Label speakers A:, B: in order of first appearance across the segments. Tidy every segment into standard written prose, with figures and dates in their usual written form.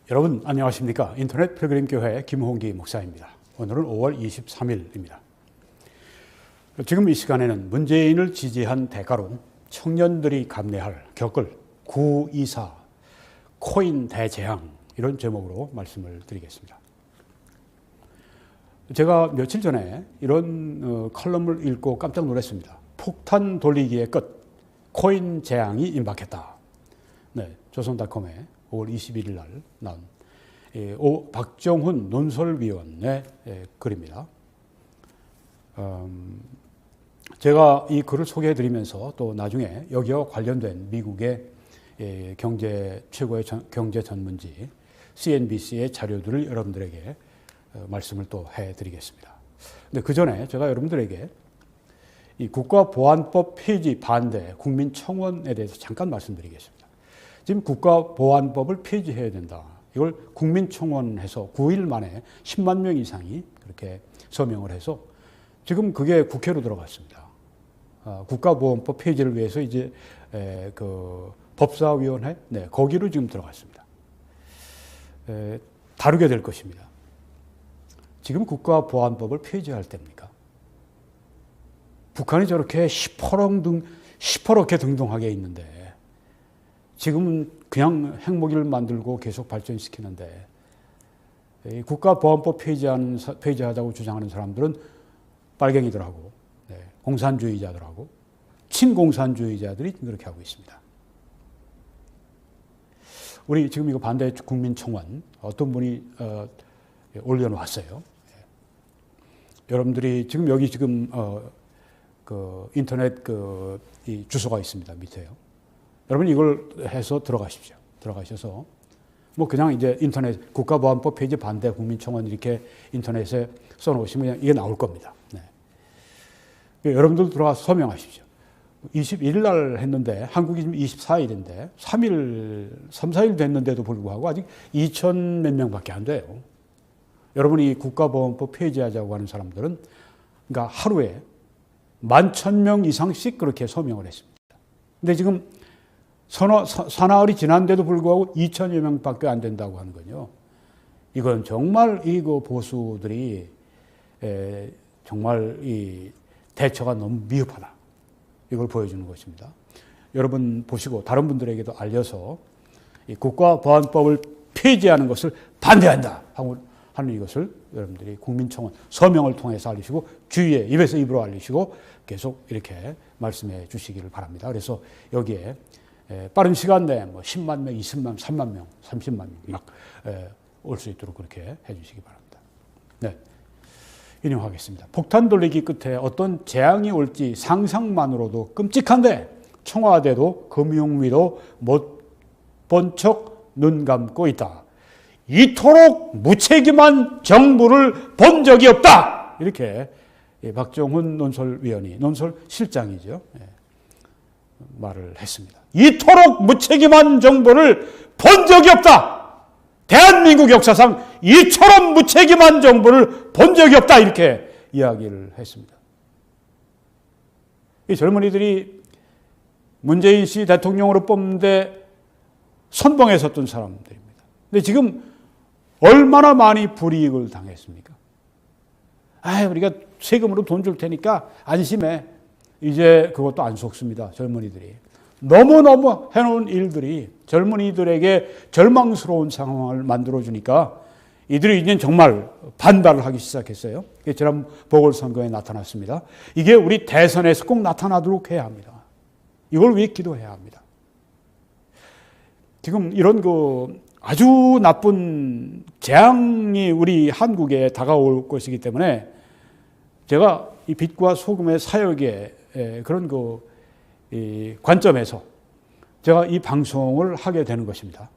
A: 여러분 안녕하십니까? 인터넷 필그림 교회 김홍기 목사입니다. 오늘은 5월 23일입니다. 지금 이 시간에는 문재인을 지지한 대가로 청년들이 겪을 9.24 코인 대재앙, 이런 제목으로 말씀을 드리겠습니다. 제가 며칠 전에 이런 칼럼을 읽고 깜짝 놀랐습니다. 폭탄 돌리기의 끝, 코인 재앙이 임박했다. 네, 조선닷컴에 5월 21일 날 나온 박정훈 논설위원의 글입니다. 제가 이 글을 소개해드리면서 또 나중에 여기와 관련된 미국의 최고의 경제 전문지 CNBC의 자료들을 여러분들에게 말씀을 또 해드리겠습니다. 근데 그 전에 제가 여러분들에게 이 국가보안법 폐지 반대 국민청원에 대해서 잠깐 말씀드리겠습니다. 지금 국가보안법을 폐지해야 된다. 이걸 국민청원해서 9일 만에 10만 명 이상이 그렇게 서명을 해서 지금 그게 국회로 들어갔습니다. 국가보안법 폐지를 위해서 이제 그 법사위원회, 네, 거기로 지금 들어갔습니다. 다루게 될 것입니다. 지금 국가보안법을 폐지할 때입니까? 북한이 저렇게 시퍼렇게 등등하게 있는데 지금은 그냥 핵무기를 만들고 계속 발전시키는데 국가보안법 폐지하자고 주장하는 사람들은 빨갱이들하고 공산주의자들하고 친공산주의자들이 그렇게 하고 있습니다. 우리 지금 이거 반대 국민청원 어떤 분이 올려놓았어요. 여러분들이 지금 여기 그 인터넷 이 주소가 있습니다. 밑에요. 여러분 이걸 해서 들어가십시오. 들어가셔서 뭐 그냥 이제 인터넷 국가보안법 폐지 반대 국민청원 이렇게 인터넷에 써놓으시면 이게 나올 겁니다. 네. 여러분들 들어가서 서명하십시오. 21일 날 했는데 한국이 지금 24일인데 3, 4일 됐는데도 불구하고 아직 2천 몇 명밖에 안 돼요. 여러분이 국가보안법 폐지하자고 하는 사람들은 그러니까 하루에 11,000명 이상씩 그렇게 서명을 했습니다. 근데 지금 사나흘이 지난데도 불구하고 2천여 명밖에 안 된다고 하는 건요. 이건 정말 이거 보수들이 정말 이 대처가 너무 미흡하다. 이걸 보여주는 것입니다. 여러분 보시고 다른 분들에게도 알려서 이 국가보안법을 폐지하는 것을 반대한다 하는 이것을 여러분들이 국민청원 서명을 통해서 알리시고 주위에 입에서 입으로 알리시고 계속 이렇게 말씀해 주시기를 바랍니다. 그래서 여기에 빠른 시간 내에 뭐 10만 명, 20만 명, 3만 명, 30만 명 막 올 수 있도록 그렇게 해주시기 바랍니다. 네, 인용하겠습니다. 폭탄 돌리기 끝에 어떤 재앙이 올지 상상만으로도 끔찍한데 청와대도 금융위도 못 본 척 눈 감고 있다. 이토록 무책임한 정부를 본 적이 없다. 이렇게 박정훈 논설위원이, 논설실장이죠. 말을 했습니다. 이토록 무책임한 정부를 본 적이 없다. 대한민국 역사상 이처럼 무책임한 정부를 본 적이 없다. 이렇게 이야기를 했습니다. 이 젊은이들이 문재인 씨 대통령으로 뽑는데 선봉에 섰던 사람들입니다. 근데 지금 얼마나 많이 불이익을 당했습니까? 우리가 세금으로 돈 줄 테니까 안심해. 이제 그것도 안 속습니다. 젊은이들이. 너무너무 해놓은 일들이 젊은이들에게 절망스러운 상황을 만들어주니까 이들이 이제 정말 반발을 하기 시작했어요. 지난 보궐선거에 나타났습니다. 이게 우리 대선에서 꼭 나타나도록 해야 합니다. 이걸 위해 기도해야 합니다. 지금 이런 아주 나쁜 재앙이 우리 한국에 다가올 것이기 때문에 제가 이 빛과 소금의 사역의 그런 이 관점에서 제가 이 방송을 하게 되는 것입니다.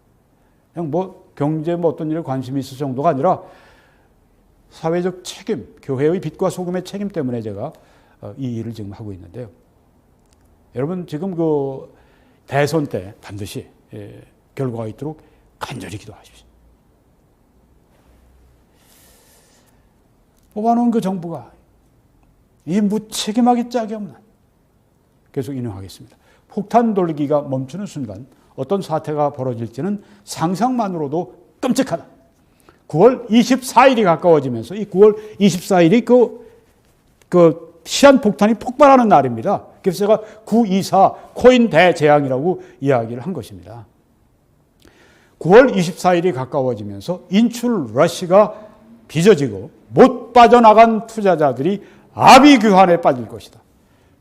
A: 그냥 경제 어떤 일에 관심이 있을 정도가 아니라 사회적 책임, 교회의 빛과 소금의 책임 때문에 제가 이 일을 지금 하고 있는데요. 여러분 지금 대선 때 반드시 결과가 있도록 간절히 기도하십시오. 뽑아놓은 그 정부가 이 무책임하기 짝이 없는, 계속 인용하겠습니다. 폭탄 돌리기가 멈추는 순간 어떤 사태가 벌어질지는 상상만으로도 끔찍하다. 9월 24일이 가까워지면서 이 9월 24일이 그 시한폭탄이 폭발하는 날입니다. 그래서 제가 924 코인 대재앙이라고 이야기를 한 것입니다. 9월 24일이 가까워지면서 인출 러시가 빚어지고 못 빠져나간 투자자들이 아비규환에 빠질 것이다.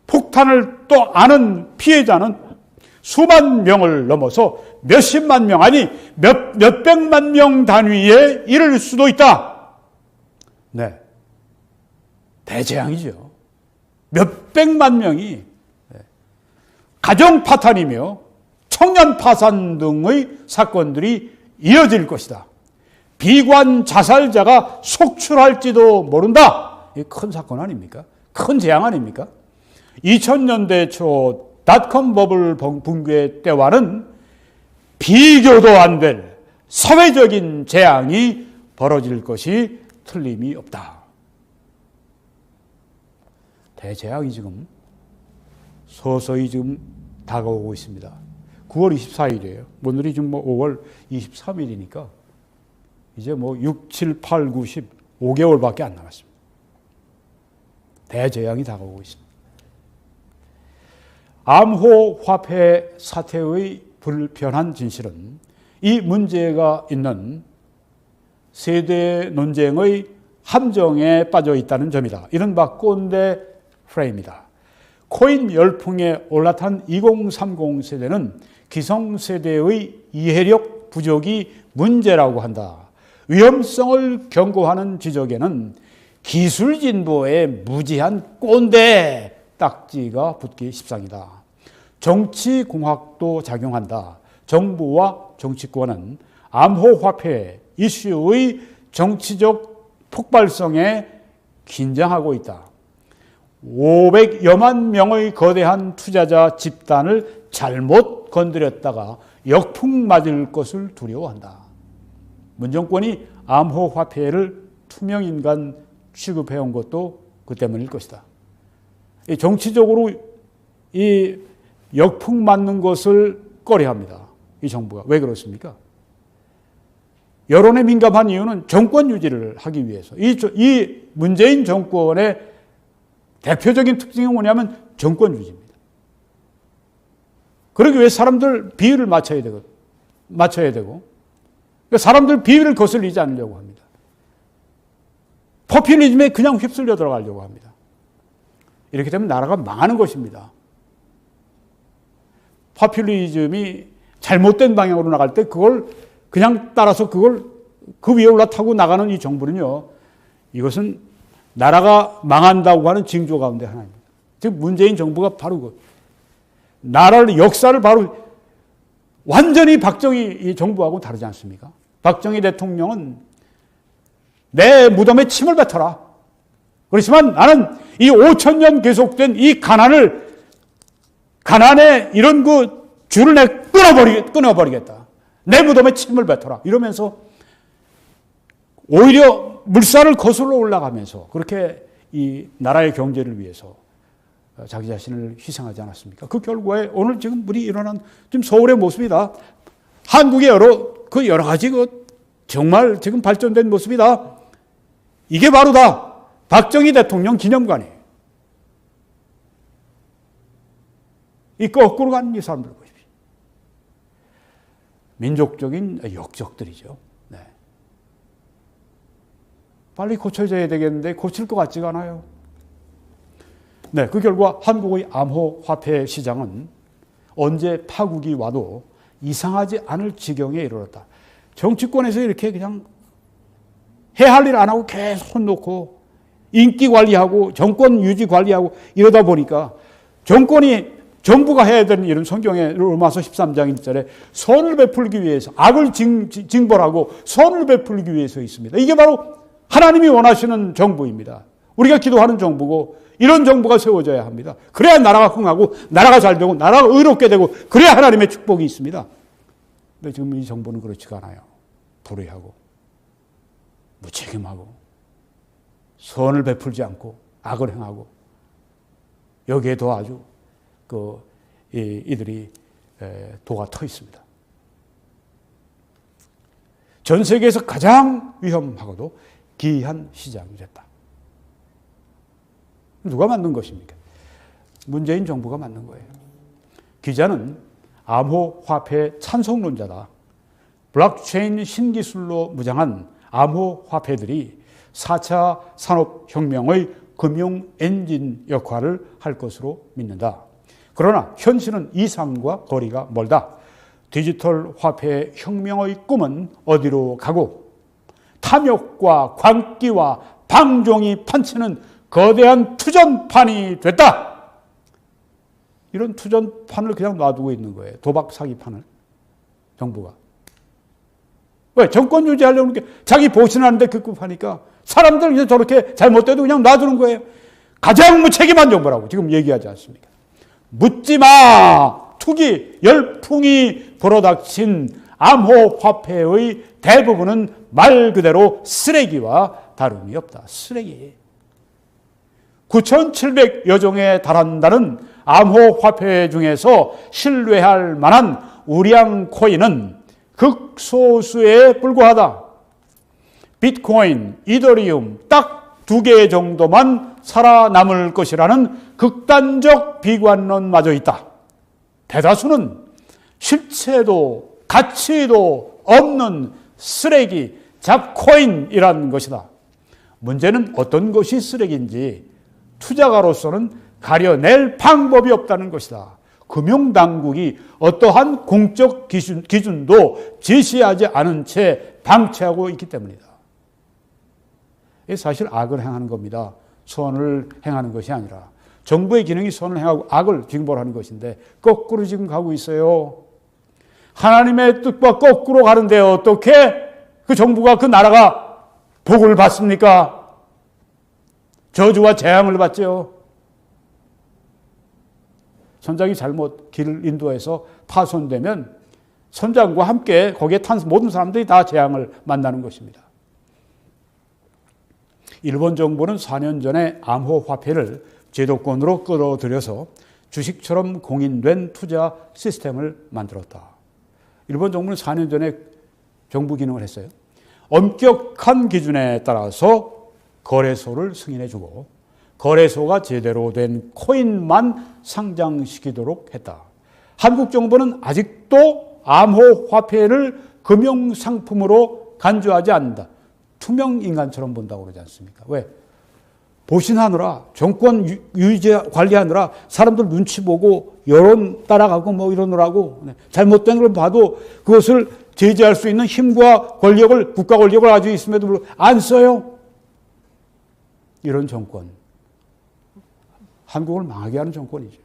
A: 폭탄을 또 아는 피해자는 수만 명을 넘어서 몇십만 명, 아니 몇백만 명 단위에 이를 수도 있다. 네, 대재앙이죠. 몇백만 명이 가정 파탄이며 청년 파산 등의 사건들이 이어질 것이다. 비관 자살자가 속출할지도 모른다. 이 큰 사건 아닙니까? 큰 재앙 아닙니까? 2000년대 초 닷컴 버블 붕괴 때와는 비교도 안 될 사회적인 재앙이 벌어질 것이 틀림이 없다. 대재앙이 지금 서서히 지금 다가오고 있습니다. 9월 24일이에요. 오늘이 지금 5월 23일이니까 이제 6, 7, 8, 9, 10, 5개월밖에 안 남았습니다. 대재앙이 다가오고 있습니다. 암호화폐 사태의 불편한 진실은 이 문제가 있는 세대 논쟁의 함정에 빠져 있다는 점이다. 이른바 꼰대 프레임이다. 코인 열풍에 올라탄 2030 세대는 기성세대의 이해력 부족이 문제라고 한다. 위험성을 경고하는 지적에는 기술 진보에 무지한 꼰대 딱지가 붙기 십상이다. 정치공학도 작용한다. 정부와 정치권은 암호화폐 이슈의 정치적 폭발성에 긴장하고 있다. 500여만 명의 거대한 투자자 집단을 잘못 건드렸다가 역풍 맞을 것을 두려워한다. 문정권이 암호화폐를 투명인간 취급해온 것도 그 때문일 것이다. 정치적으로 이 역풍 맞는 것을 꺼려합니다. 이 정부가. 왜 그렇습니까? 여론에 민감한 이유는 정권 유지를 하기 위해서. 이 문재인 정권의 대표적인 특징이 뭐냐면 정권 유지입니다. 그러기 위해 사람들 비율을 맞춰야 되고 그러니까 사람들 비율을 거슬리지 않으려고 합니다. 포퓰리즘에 그냥 휩쓸려 들어가려고 합니다. 이렇게 되면 나라가 망하는 것입니다. 포퓰리즘이 잘못된 방향으로 나갈 때 그걸 그냥 따라서 그걸 그 위에 올라타고 나가는 이 정부는요, 이것은 나라가 망한다고 하는 징조 가운데 하나입니다. 즉 문재인 정부가 바로 그 나라를 역사를 바로 완전히 박정희 이 정부하고 다르지 않습니까? 박정희 대통령은 내 무덤에 침을 뱉어라. 그렇지만 나는 이 5,000년 계속된 이 가난의 이런 그 줄을 내 끊어버리겠다. 내 무덤에 침을 뱉어라. 이러면서 오히려 물살을 거슬러 올라가면서 그렇게 이 나라의 경제를 위해서 자기 자신을 희생하지 않았습니까? 그 결과에 오늘 지금 우리 일어난 지금 서울의 모습이다. 한국의 여러 가지 정말 지금 발전된 모습이다. 이게 바로다. 박정희 대통령 기념관이에요. 이 거꾸로 가는 이 사람들 보십시오. 민족적인 역적들이죠. 네. 빨리 고쳐져야 되겠는데 고칠 것 같지가 않아요. 네, 그 결과 한국의 암호화폐 시장은 언제 파국이 와도 이상하지 않을 지경에 이르렀다. 정치권에서 이렇게 그냥 해야 할 일 안 하고 계속 손 놓고 인기 관리하고 정권 유지 관리하고 이러다 보니까 정부가 해야 되는 일은 성경에 로마서 13장 1절에 선을 베풀기 위해서 악을 징벌하고 선을 베풀기 위해서 있습니다. 이게 바로 하나님이 원하시는 정부입니다. 우리가 기도하는 정부고 이런 정부가 세워져야 합니다. 그래야 나라가 흥하고 나라가 잘 되고 나라가 의롭게 되고 그래야 하나님의 축복이 있습니다. 근데 지금 이 정부는 그렇지가 않아요. 불의하고 무책임하고 선을 베풀지 않고 악을 행하고 여기에 더 아주 이들이 도가 터 있습니다. 전 세계에서 가장 위험하고도 기이한 시장이 됐다. 누가 만든 것입니까? 문재인 정부가 만든 거예요. 기자는 암호화폐 찬성론자다. 블록체인 신기술로 무장한 암호화폐들이 4차 산업혁명의 금융 엔진 역할을 할 것으로 믿는다. 그러나 현실은 이상과 거리가 멀다. 디지털 화폐 혁명의 꿈은 어디로 가고 탐욕과 광기와 방종이 판치는 거대한 투전판이 됐다. 이런 투전판을 그냥 놔두고 있는 거예요. 도박 사기판을 정부가. 왜? 정권 유지하려고 이렇게 자기 보신하는데 급급하니까 사람들 이제 저렇게 잘못돼도 그냥 놔두는 거예요. 가장 무책임한 정부라고 지금 얘기하지 않습니까? 묻지마! 투기, 열풍이 불어닥친 암호화폐의 대부분은 말 그대로 쓰레기와 다름이 없다. 쓰레기. 9,700여 종에 달한다는 암호화폐 중에서 신뢰할 만한 우량 코인은 극소수에 불과하다. 비트코인, 이더리움 딱 2개 정도만 살아남을 것이라는 극단적 비관론마저 있다. 대다수는 실체도 가치도 없는 쓰레기, 잡코인이라는 것이다. 문제는 어떤 것이 쓰레기인지 투자가로서는 가려낼 방법이 없다는 것이다. 금융당국이 어떠한 공적 기준도 제시하지 않은 채 방치하고 있기 때문이다. 사실 악을 행하는 겁니다. 선을 행하는 것이 아니라 정부의 기능이 선을 행하고 악을 징벌하는 것인데 거꾸로 지금 가고 있어요. 하나님의 뜻과 거꾸로 가는데 어떻게 그 정부가 그 나라가 복을 받습니까? 저주와 재앙을 받죠. 선장이 잘못 길을 인도해서 파손되면 선장과 함께 거기에 탄 모든 사람들이 다 재앙을 만나는 것입니다. 일본 정부는 4년 전에 암호화폐를 제도권으로 끌어들여서 주식처럼 공인된 투자 시스템을 만들었다. 일본 정부는 4년 전에 정부 기능을 했어요. 엄격한 기준에 따라서 거래소를 승인해주고 거래소가 제대로 된 코인만 상장시키도록 했다. 한국 정부는 아직도 암호화폐를 금융상품으로 간주하지 않는다. 투명 인간처럼 본다고 그러지 않습니까? 왜? 보신하느라 정권 유지 관리하느라 사람들 눈치 보고 여론 따라가고 뭐 이러느라고 잘못된 걸 봐도 그것을 제재할 수 있는 힘과 권력을 국가 권력을 가지고 있음에도 불구하고 안 써요. 이런 정권. 한국을 망하게 하는 정권이죠.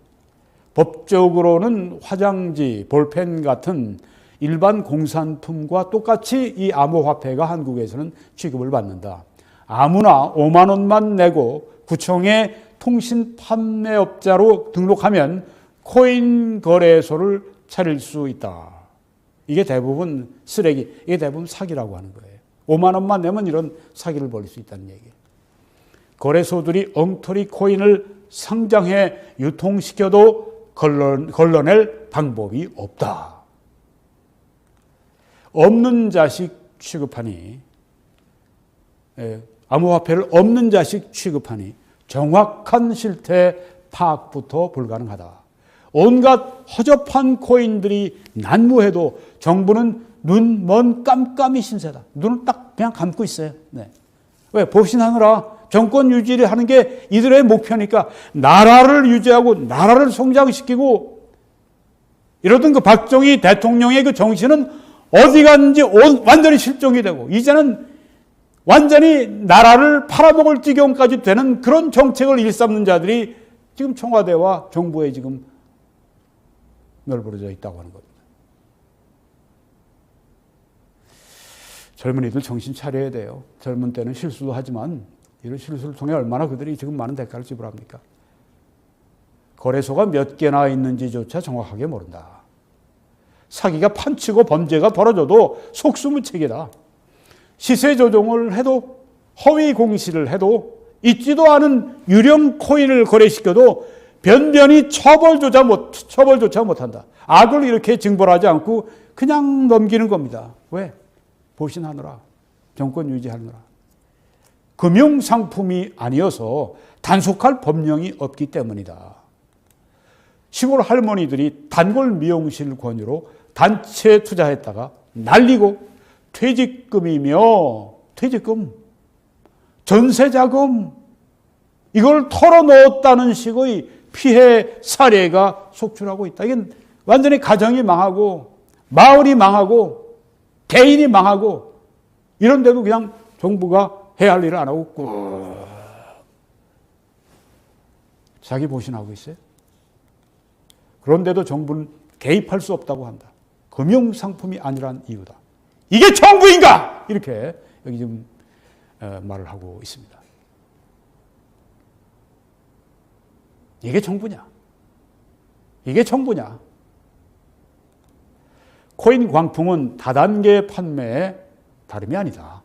A: 법적으로는 화장지, 볼펜 같은 일반 공산품과 똑같이 이 암호화폐가 한국에서는 취급을 받는다. 아무나 5만 원만 내고 구청에 통신 판매업자로 등록하면 코인 거래소를 차릴 수 있다. 이게 대부분 쓰레기, 이게 대부분 사기라고 하는 거예요. 5만 원만 내면 이런 사기를 벌일 수 있다는 얘기예요. 거래소들이 엉터리 코인을 상장해 유통시켜도 걸러낼 방법이 없다. 없는 자식 취급하니, 암호화폐를 없는 자식 취급하니 정확한 실태 파악부터 불가능하다. 온갖 허접한 코인들이 난무해도 정부는 눈 먼 깜깜이 신세다. 눈을 딱 그냥 감고 있어요. 네. 왜? 보신하느라 정권 유지를 하는 게 이들의 목표니까 나라를 유지하고 나라를 성장시키고 이러던 그 박정희 대통령의 그 정신은 어디 갔는지 완전히 실종이 되고 이제는 완전히 나라를 팔아먹을 지경까지 되는 그런 정책을 일삼는 자들이 지금 청와대와 정부에 지금 널브러져 있다고 하는 겁니다. 젊은이들 정신 차려야 돼요. 젊은 때는 실수도 하지만 이런 실수를 통해 얼마나 그들이 지금 많은 대가를 지불합니까? 거래소가 몇 개나 있는지조차 정확하게 모른다. 사기가 판치고 범죄가 벌어져도 속수무책이다. 시세 조종을 해도 허위 공시를 해도 있지도 않은 유령 코인을 거래시켜도 변변히 처벌조차 못한다. 악을 이렇게 징벌하지 않고 그냥 넘기는 겁니다. 왜? 보신하느라, 정권 유지하느라. 금융상품이 아니어서 단속할 법령이 없기 때문이다. 시골 할머니들이 단골 미용실 권유로 단체 투자했다가 날리고 퇴직금이며 퇴직금, 전세자금 이걸 털어넣었다는 식의 피해 사례가 속출하고 있다. 이게 완전히 가정이 망하고 마을이 망하고 개인이 망하고 이런데도 그냥 정부가 해야 할 일을 안 하고 꾹 자기 보신하고 있어요. 그런데도 정부는 개입할 수 없다고 한다. 금융상품이 아니란 이유다. 이게 정부인가? 이렇게 여기 지금 말을 하고 있습니다. 이게 정부냐? 이게 정부냐? 코인 광풍은 다단계 판매에 다름이 아니다.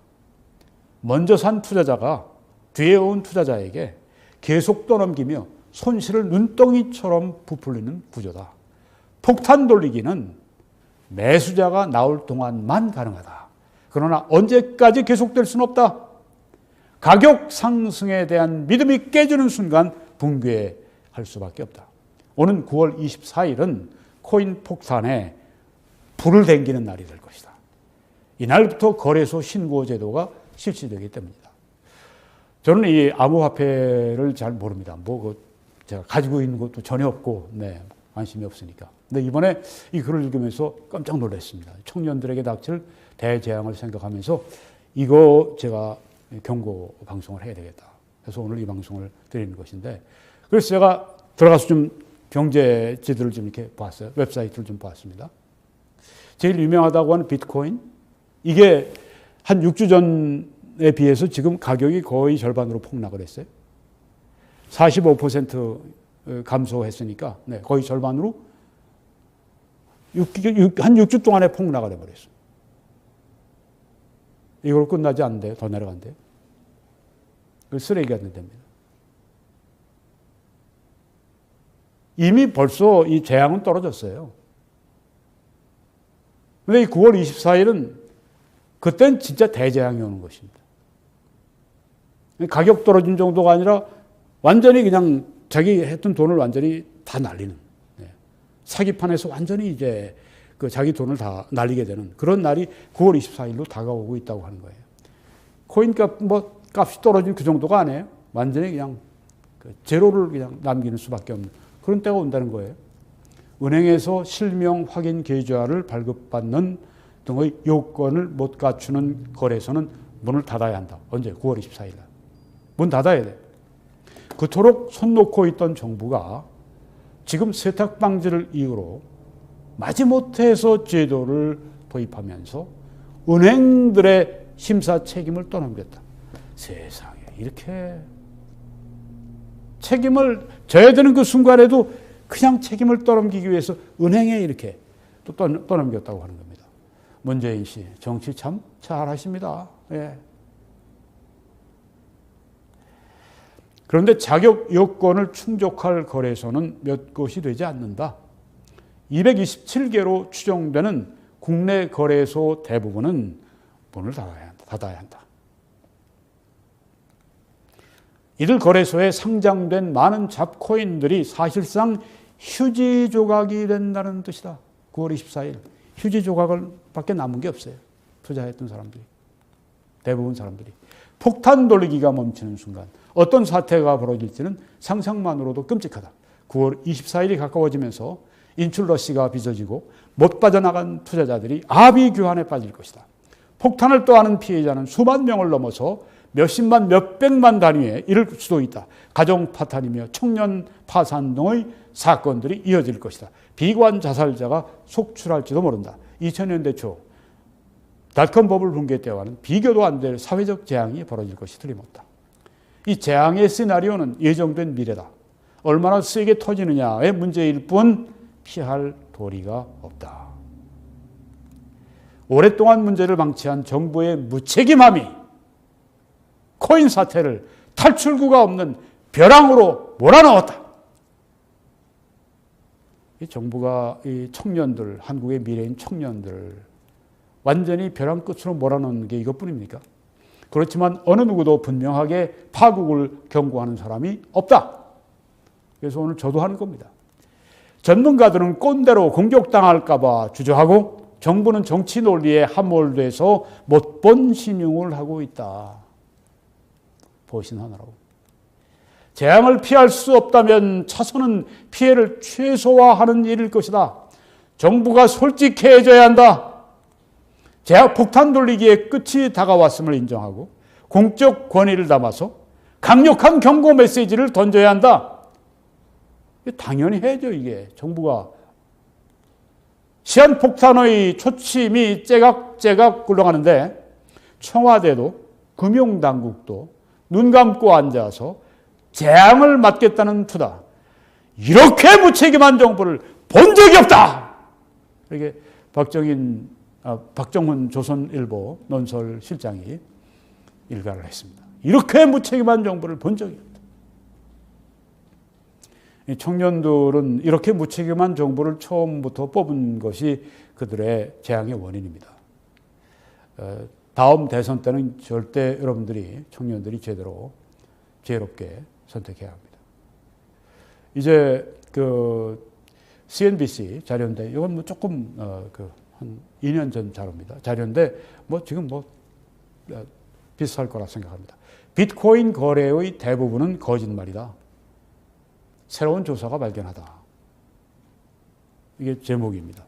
A: 먼저 산 투자자가 뒤에 온 투자자에게 계속 떠넘기며 손실을 눈덩이처럼 부풀리는 구조다. 폭탄 돌리기는 매수자가 나올 동안만 가능하다. 그러나 언제까지 계속될 수는 없다. 가격 상승에 대한 믿음이 깨지는 순간 붕괴할 수밖에 없다. 오는 9월 24일은 코인 폭탄에 불을 댕기는 날이 될 것이다. 이날부터 거래소 신고 제도가 실시되기 때문이다. 저는 이 암호화폐를 잘 모릅니다. 제가 가지고 있는 것도 전혀 없고, 관심이 없으니까. 근데 이번에 이 글을 읽으면서 깜짝 놀랐습니다. 청년들에게 닥칠 대재앙을 생각하면서 이거 제가 경고 방송을 해야 되겠다. 그래서 오늘 이 방송을 드리는 것인데, 그래서 제가 들어가서 좀 경제지들을 좀 이렇게 봤어요. 웹사이트를 좀 봤습니다. 제일 유명하다고 하는 비트코인, 이게 한 6주 전에 비해서 지금 가격이 거의 절반으로 폭락을 했어요. 45% 감소했으니까 거의 절반으로 한 6주 동안에 폭락을 해버렸어요. 이걸 끝나지 않는데요. 더 내려간대요. 쓰레기가 됩니다. 이미 벌써 이 재앙은 떨어졌어요. 근데 이 9월 24일은 그땐 진짜 대재앙이 오는 것입니다. 가격 떨어진 정도가 아니라 완전히 그냥 자기 했던 돈을 완전히 다 날리는, 사기판에서 완전히 이제 그 자기 돈을 다 날리게 되는 그런 날이 9월 24일로 다가오고 있다고 하는 거예요. 코인 값이 떨어진 그 정도가 아니에요. 완전히 그냥 제로를 그냥 남기는 수밖에 없는 그런 때가 온다는 거예요. 은행에서 실명 확인 계좌를 발급받는 등의 요건을 못 갖추는 거래소는 문을 닫아야 한다. 언제? 9월 24일 날. 문 닫아야 돼. 그토록 손 놓고 있던 정부가 지금 세탁 방지를 이유로 마지못해서 제도를 도입하면서 은행들의 심사 책임을 떠넘겼다. 세상에 이렇게 책임을 져야 되는 그 순간에도 그냥 책임을 떠넘기기 위해서 은행에 이렇게 또 떠넘겼다고 하는 겁니다. 문재인 씨 정치 참 잘하십니다. 예. 그런데 자격 요건을 충족할 거래소는 몇 곳이 되지 않는다. 227개로 추정되는 국내 거래소 대부분은 문을 닫아야 한다. 이들 거래소에 상장된 많은 잡코인들이 사실상 휴지 조각이 된다는 뜻이다. 9월 24일 휴지 조각을 밖에 남은 게 없어요. 투자했던 사람들이. 대부분 사람들이. 폭탄 돌리기가 멈추는 순간 어떤 사태가 벌어질지는 상상만으로도 끔찍하다. 9월 24일이 가까워지면서 인출러시가 빚어지고 못 빠져나간 투자자들이 아비규환에 빠질 것이다. 폭탄을 떠안은 피해자는 수만 명을 넘어서 몇십만, 몇백만 단위에 이를 수도 있다. 가정 파탄이며 청년 파산 등의 사건들이 이어질 것이다. 비관 자살자가 속출할지도 모른다. 2000년대 초 닷컴 버블 붕괴 때와는 비교도 안 될 사회적 재앙이 벌어질 것이 틀림없다. 이 재앙의 시나리오는 예정된 미래다. 얼마나 세게 터지느냐의 문제일 뿐 피할 도리가 없다. 오랫동안 문제를 방치한 정부의 무책임함이 코인 사태를 탈출구가 없는 벼랑으로 몰아넣었다. 이 정부가 이 청년들, 한국의 미래인 청년들 완전히 벼랑 끝으로 몰아넣는 게 이것뿐입니까? 그렇지만 어느 누구도 분명하게 파국을 경고하는 사람이 없다. 그래서 오늘 저도 하는 겁니다. 전문가들은 꼰대로 공격당할까 봐 주저하고 정부는 정치 논리에 함몰돼서 못 본 신용을 하고 있다. 보신하느라고. 재앙을 피할 수 없다면 차선은 피해를 최소화하는 일일 것이다. 정부가 솔직해져야 한다. 재앙 폭탄 돌리기의 끝이 다가왔음을 인정하고 공적 권위를 담아서 강력한 경고 메시지를 던져야 한다. 당연히 해야죠. 이게 정부가 시한폭탄의 초침이 째각째각 굴러가는데 청와대도 금융당국도 눈 감고 앉아서 재앙을 막겠다는 투다. 이렇게 무책임한 정부를 본 적이 없다. 이렇게 박정훈 조선일보 논설실장이 일가를 했습니다. 이렇게 무책임한 정부를 본 적이 없다. 청년들은 이렇게 무책임한 정부를 처음부터 뽑은 것이 그들의 재앙의 원인입니다. 다음 대선 때는 절대 여러분들이 청년들이 제대로 지혜롭게 선택해야 합니다. 이제 그 CNBC 자료인데 이건 뭐 조금 한 2년 전 자료인데 뭐 지금 뭐 비슷할 거라 생각합니다. 비트코인 거래의 대부분은 거짓말이다. 새로운 조사가 발견하다. 이게 제목입니다.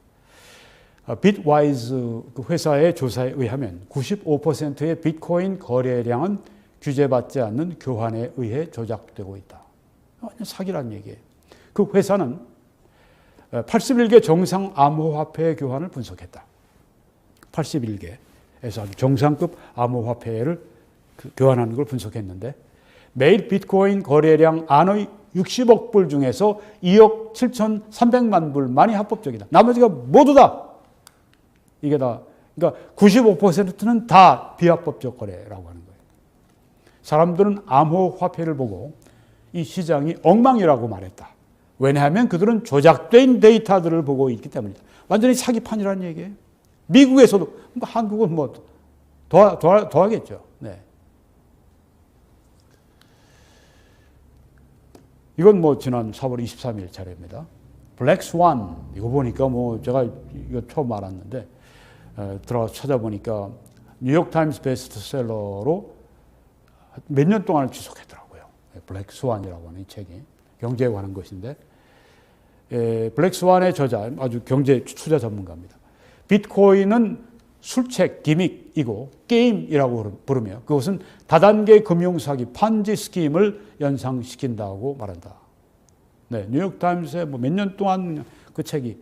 A: bitwise 그 회사의 조사에 의하면 95%의 비트코인 거래량은 규제받지 않는 교환에 의해 조작되고 있다. 완전 사기란 얘기예요. 그 회사는 81개 정상 암호화폐 교환을 분석했다. 81개에서 아주 정상급 암호화폐를 교환하는 걸 분석했는데 매일 비트코인 거래량 안의 60억 불 중에서 2억 7,300만 불만이 합법적이다. 나머지가 모두 다 이게 다 그러니까 95%는 다 비합법적 거래라고 하는 거예요. 사람들은 암호화폐를 보고 이 시장이 엉망이라고 말했다. 왜냐하면 그들은 조작된 데이터들을 보고 있기 때문이다. 완전히 사기판이라는 얘기예요. 미국에서도 한국은 뭐 더하겠죠. 네. 이건 뭐 지난 4월 23일 자료입니다. 블랙 스완 이거 보니까 뭐 제가 이거 처음 알았는데 들어가서 찾아보니까 뉴욕 타임스 베스트셀러로 몇 년 동안을 지속했더라고요. 블랙 스완이라고 하는 이 책이 경제에 관한 것인데 블랙 스완의 저자 아주 경제 투자 전문가입니다. 비트코인은 술책 기믹이고 게임이라고 부르며 그것은 다단계 금융사기 판지 스킴을 연상시킨다고 말한다. 네, 뉴욕타임스에 뭐 몇 년 동안 그 책이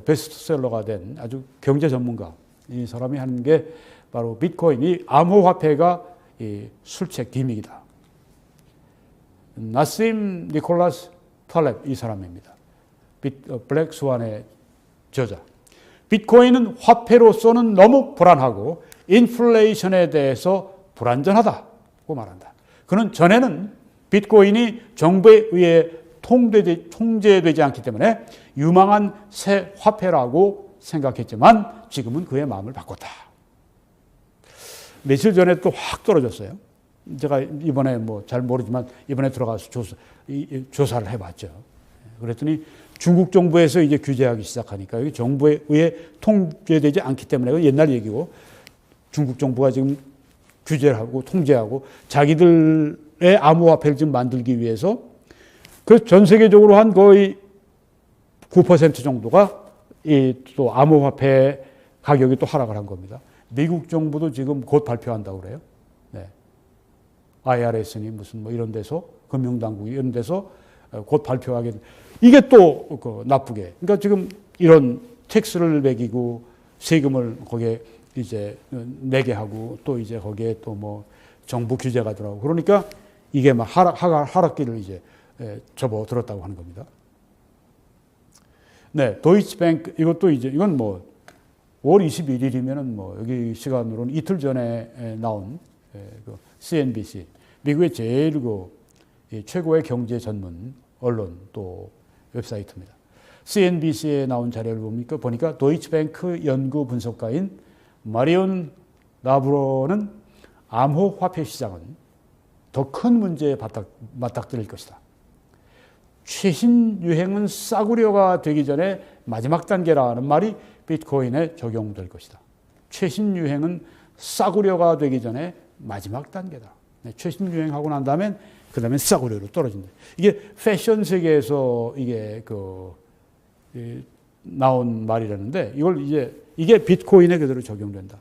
A: 베스트셀러가 된 아주 경제 전문가 이 사람이 하는 게 바로 비트코인이 암호화폐가 이 술책 기믹이다. 나심 니콜라스 탈렙 이 사람입니다. 블랙 스완의 저자. 비트코인은 화폐로서는 너무 불안하고 인플레이션에 대해서 불안전하다고 말한다. 그는 전에는 비트코인이 정부에 의해 통제되지 않기 때문에 유망한 새 화폐라고 생각했지만 지금은 그의 마음을 바꿨다. 며칠 전에 또 확 떨어졌어요. 제가 이번에 뭐 잘 모르지만 이번에 들어가서 조사를 해봤죠. 그랬더니 중국 정부에서 이제 규제하기 시작하니까 여기 정부에 의해 통제되지 않기 때문에 옛날 얘기고 중국 정부가 지금 규제를 하고 통제하고 자기들의 암호화폐를 지금 만들기 위해서 그 전 세계적으로 한 거의 9% 정도가 이 또 암호화폐 가격이 또 하락을 한 겁니다. 미국 정부도 지금 곧 발표한다고 그래요. 네. IRS니 무슨 뭐 이런 데서 금융당국 이런 데서 곧 발표하게 이게 또 나쁘게 그러니까 지금 이런 텍스를 매기고 세금을 거기에 이제 내게 하고 또 이제 거기에 또 뭐 정부 규제가 들어가고 그러니까 이게 막 하락기를 이제 접어들었다고 하는 겁니다. 네, 도이치뱅크 이것도 이제 이건 뭐 5월 21일이면은 뭐 여기 시간으로는 이틀 전에 나온 그 CNBC 미국의 제일 최고의 경제 전문 언론 또 웹사이트입니다. CNBC에 나온 자료를 보니까 도이치뱅크 연구 분석가인 마리온 나브로는 암호화폐 시장은 더 큰 문제에 맞닥뜨릴 것이다. 최신 유행은 싸구려가 되기 전에 마지막 단계라는 말이 비트코인에 적용될 것이다. 최신 유행은 싸구려가 되기 전에 마지막 단계다. 최신 유행하고 난 다음엔 그 다음에 싸구려로 떨어진다. 이게 패션 세계에서 이게 나온 말이라는데 이게 비트코인에 그대로 적용된다.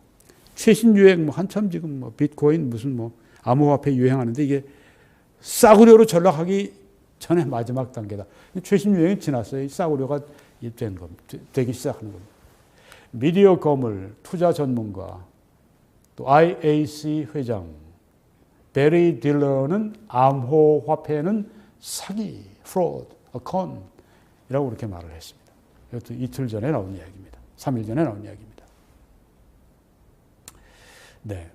A: 최신 유행 한참 지금 비트코인 무슨 암호화폐 유행하는데 이게 싸구려로 전락하기 전에 마지막 단계다. 최신 유행이 지났어요. 싸구려가 되기 시작하는 겁니다. 미디어 거물 투자 전문가 또 IAC 회장 베리 딜러는 암호화폐는 사기, fraud, a con이라고 그렇게 말을 했습니다. 이것도 이틀 전에 나온 이야기입니다. 3일 전에 나온 이야기입니다. 네.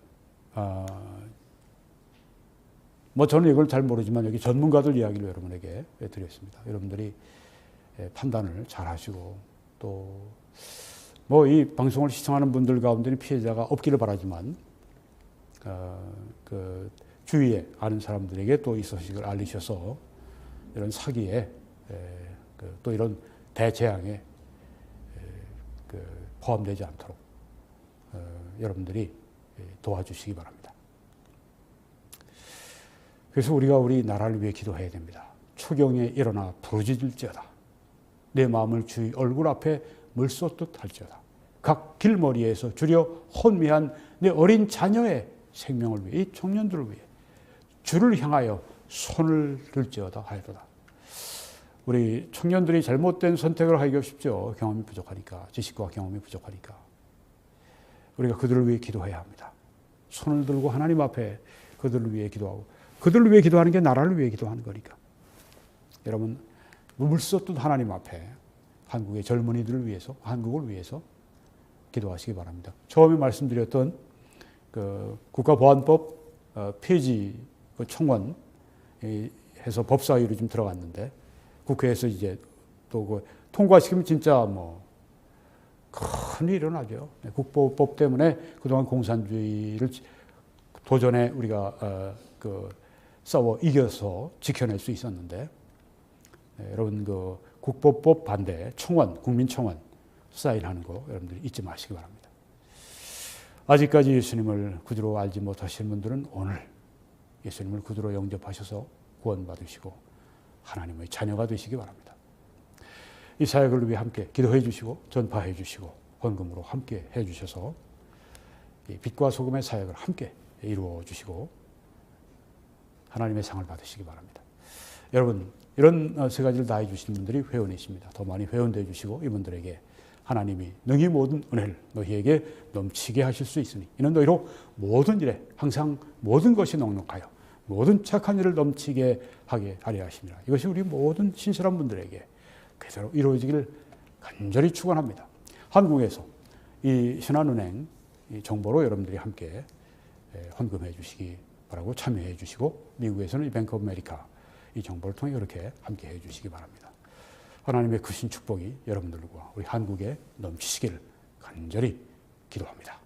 A: 저는 이걸 잘 모르지만 여기 전문가들 이야기를 여러분에게 드렸습니다. 여러분들이 판단을 잘 하시고 또 이 방송을 시청하는 분들 가운데는 피해자가 없기를 바라지만 그 주위에 아는 사람들에게 또 이 소식을 알리셔서 이런 사기에 또 이런 대재앙에 포함되지 않도록 여러분들이 도와주시기 바랍니다. 그래서 우리가 우리 나라를 위해 기도해야 됩니다. 추경에 일어나 부르짖을지어다. 내 마음을 주의 얼굴 앞에 물쏟듯 할지어다. 각 길머리에서 주려 혼미한 내 어린 자녀의 생명을 위해 이 청년들을 위해 주를 향하여 손을 들지어다 하여도다. 우리 청년들이 잘못된 선택을 하기가 쉽죠. 경험이 부족하니까, 지식과 경험이 부족하니까. 우리가 그들을 위해 기도해야 합니다. 손을 들고 하나님 앞에 그들을 위해 기도하고, 그들을 위해 기도하는 게 나라를 위해 기도하는 거니까. 여러분, 물쏟듯 하나님 앞에 한국의 젊은이들을 위해서, 한국을 위해서 기도하시기 바랍니다. 처음에 말씀드렸던 그 국가보안법 폐지 청원 해서 법사위로 좀 들어갔는데 국회에서 이제 또 통과시키면 진짜 큰일이 일어나죠. 국보법 때문에 그동안 공산주의를 도전에 우리가 싸워 이겨서 지켜낼 수 있었는데 여러분 국보법 반대 청원, 국민청원 사인하는 거 여러분들이 잊지 마시기 바랍니다. 아직까지 예수님을 구주로 알지 못하시는 분들은 오늘 예수님을 구주로 영접하셔서 구원받으시고 하나님의 자녀가 되시기 바랍니다. 이 사역을 위해 함께 기도해 주시고 전파해 주시고 헌금으로 함께 해 주셔서 빛과 소금의 사역을 함께 이루어 주시고 하나님의 상을 받으시기 바랍니다. 여러분, 이런 세 가지를 다 해주신 분들이 회원이십니다. 더 많이 회원되어 주시고 이분들에게 하나님이 능히 모든 은혜를 너희에게 넘치게 하실 수 있으니 이는 너희로 모든 일에 항상 모든 것이 넉넉하여 모든 착한 일을 넘치게 하게 하려 하심이라. 이것이 우리 모든 신실한 분들에게 그대로 이루어지기를 간절히 축원합니다. 한국에서 이 신한은행 정보로 여러분들이 함께 헌금해 주시기 바라고 참여해 주시고 미국에서는 이 뱅크 오브 아메리카 이 정보를 통해 그렇게 함께 해 주시기 바랍니다. 하나님의 크신 축복이 여러분들과 우리 한국에 넘치시기를 간절히 기도합니다.